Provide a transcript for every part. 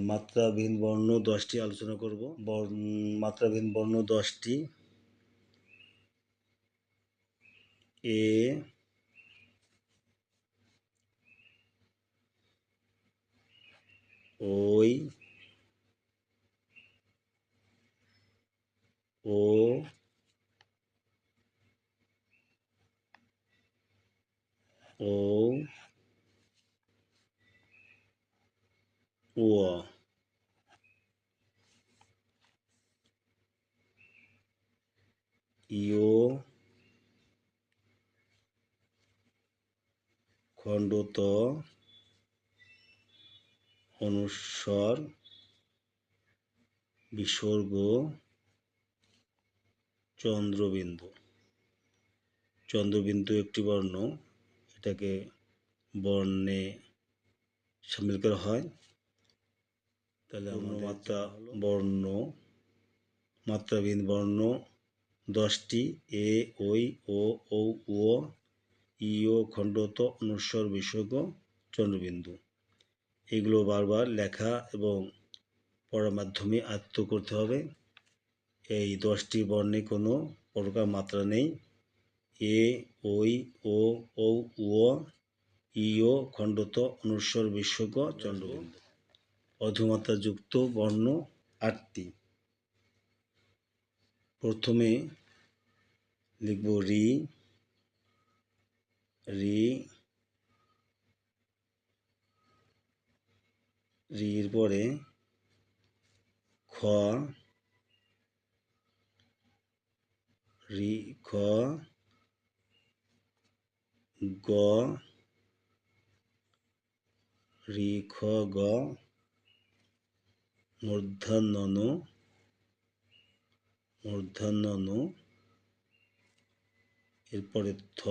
মাত্রাবিহীন বর্ণ 10টি আলোচনা করব। মাত্রাবিহীন বর্ণ 10টি: এ, ওই, ও, ও, ও, ইও, খণ্ডত, অনুস্বর, বিসর্গ, চন্দ্রবিন্দু। চন্দ্রবিন্দু একটি বর্ণ, এটাকে বর্ণে সামিল করা হয়। তাহলে পূর্ণমাত্রা বর্ণ, মাত্রাবিহীন বর্ণ 10টি: এ, ওই, ও, ও, ইও, খণ্ডত, অনুস্বর, বিসর্গ, চন্দ্রবিন্দু। এগুলো বারবার লেখা এবং পড়ার মাধ্যমে আয়ত্ত করতে হবে। এই 10টি বর্ণে কোনো প্রকার মাত্রা নেই। এ, ওই, ও, ও, ইও, খণ্ডত, অনুস্বর, বিসর্গ, চন্দ্রবিন্দু। অর্ধমাত্রাযুক্ত বর্ণ 8টি। প্রথমে লিখব রি, রির পরে খ, খ, গ, খ, গ, মূর্ধন্য ন, এরপরে থ,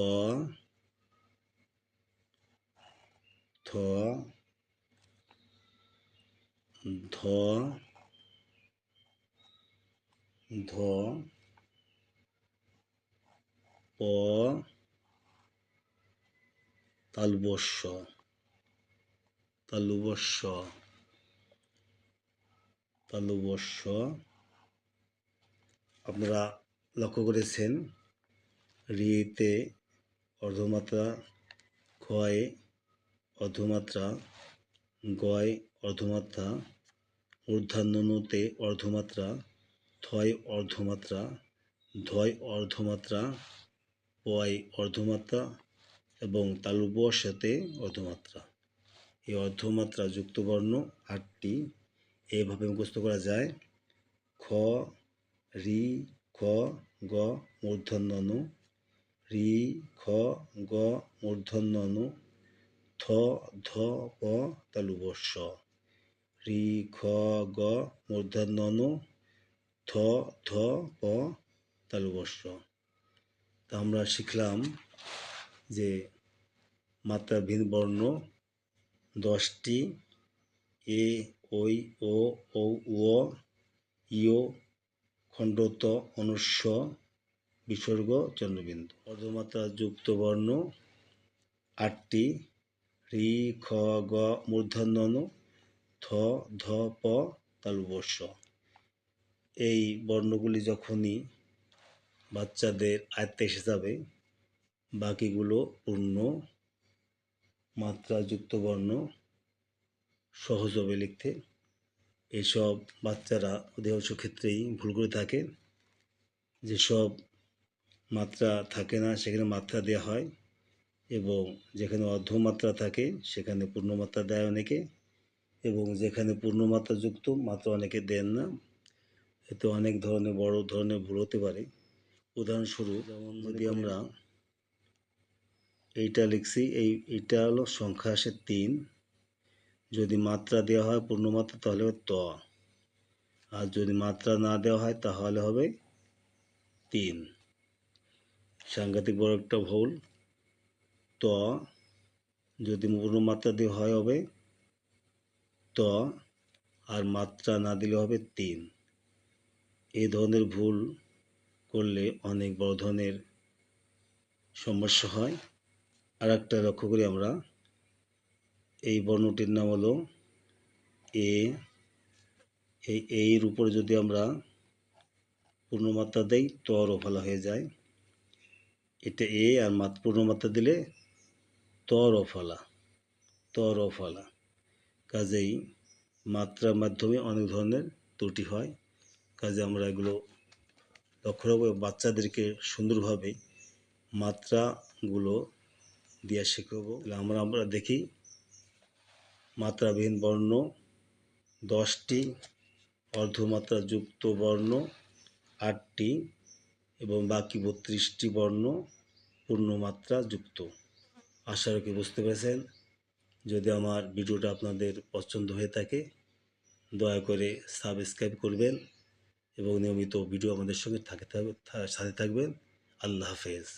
ধ, প, তালবস্য, আপনারা লক্ষ্য করেছেন রিতে অর্ধমাত্রা, খয়ে অর্ধমাত্রা, গয় অর্ধমাত্রা, মূর্ধন্যতে অর্ধমাত্রা, থয় অর্ধমাত্রা, ধয় অর্ধমাত্রা, পয় অর্ধমাত্রা এবং তালুবস্যতে অর্ধমাত্রা। এই অর্ধমাত্রা যুক্ত বর্ণ 8টি। এইভাবে মুখস্থ করা যায়: খ, রি, খ, গ, মূর্ধন্য ন, রি, খ, গ, মূর্ধন্য ন, থ, ধ, প, তালুবস্য, রি, খ, গ, মূর্ধন্য ন, থ, ধ, প, তালুবস্য। তা আমরা শিখলাম যে মাত্রাবিহীন বর্ণ 10টি: এ, ওই, ও, ও, ইও, খণ্ডত, অনুস্বর, বিসর্গ, চন্দ্রবিন্দু। অর্ধমাত্রা যুক্ত বর্ণ 8টি: রি, খ, গ, মূর্ধন্য ন, থ, ধ, প, তালুবস্য। এই বর্ণগুলি যখনই বাচ্চাদের আয়ত্তে এসে যাবে, বাকিগুলো পূর্ণ মাত্রাযুক্ত বর্ণ সহজ হবে লিখতে। এসব বাচ্চারা অধিকাংশ ক্ষেত্রেই ভুল করে থাকে। যেসব মাত্রা থাকে না সেখানে মাত্রা দেওয়া হয়, এবং যেখানে অর্ধমাত্রা থাকে সেখানে পূর্ণমাত্রা দেয় অনেকে, এবং যেখানে পূর্ণমাত্রাযুক্ত মাত্রা অনেকে দেন না। এতে অনেক ধরনের বড় ধরনের ভুল হতে পারে। উদাহরণস্বরূপ, যেমন যদি আমরা এইটা লিখছি, এইটা হলো সংখ্যা আসে 3, যদি মাত্রা দেওয়া হয় পূর্ণমাত্রা তাহলে হবে ত, আর যদি মাত্রা না দেওয়া হয় তাহলে হবে 3। সাংঘাতিক বড় একটা ভুল। ত যদি পূর্ণমাত্রা দিয়ে হয় হবে ত, আর মাত্রা না দিলে হবে 3। এই ধরনের ভুল করলে অনেক বড় ধরনের সমস্যা হয়। আর একটা লক্ষ্য করি আমরা, এই বর্ণটির নাম হলো এ, এর উপরে যদি আমরা পূর্ণমাত্রা দেই ত রফলা হয়ে যায়। এটা এ আর পূর্ণমাত্রা দিলে ত রফলা। কাজেই মাত্রার মাধ্যমে অনেক ধরনের ত্রুটি হয়। কাজে আমরা এগুলো লক্ষ্য রাখবো, বাচ্চাদেরকে সুন্দরভাবে মাত্রাগুলো দিয়ে শেখাবো। আমরা দেখি মাত্রাবিহীন বর্ণ 10টি, অর্ধমাত্রা যুক্ত বর্ণ 8টি এবং বাকি 32টি বর্ণ পূর্ণমাত্রা যুক্ত। আশা রাখি বুঝতে পেরেছেন। যদি আমার ভিডিওটা আপনাদের পছন্দ হয়ে থাকে দয়া করে সাবস্ক্রাইব করবেন এবং নিয়মিত ভিডিও আমাদের সঙ্গে সাথে থাকবেন। আল্লাহ হাফেজ।